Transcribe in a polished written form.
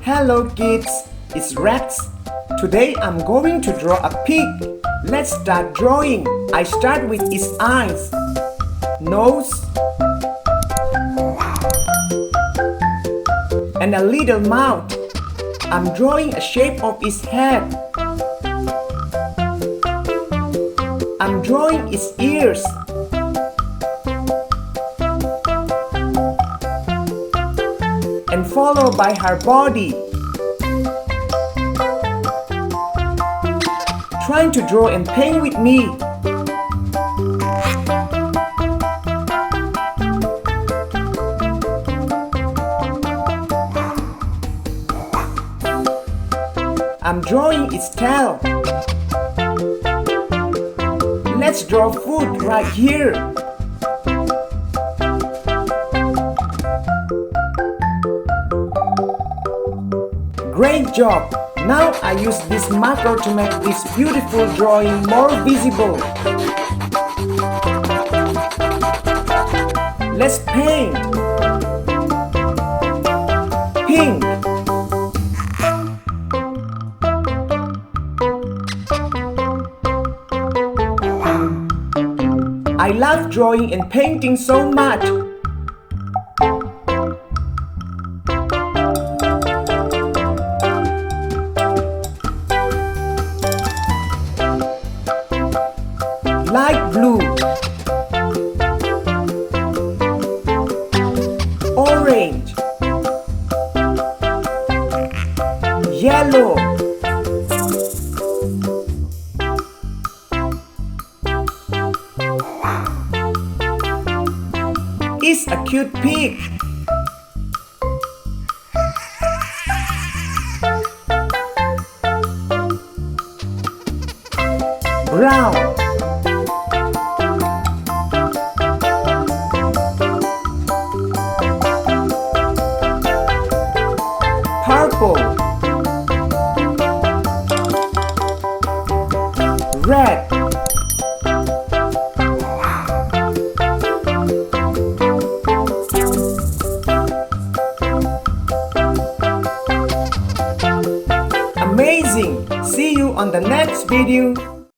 Hello kids, it's Rex. Today I'm going to draw a pig. Let's start drawing. I start with its eyes, nose, and a little mouth. I'm drawing a shape of its head. I'm drawing its ears. And followed by her body. Trying to draw and paint with me. I'm drawing its tail. Let's draw food right here. Great job! Now I use this marker to make this beautiful drawing more visible. Let's paint. Pink. I love drawing and painting so much. Light blue, orange, yellow, it's a cute pig. Brown, purple, red, amazing! See you on the next video.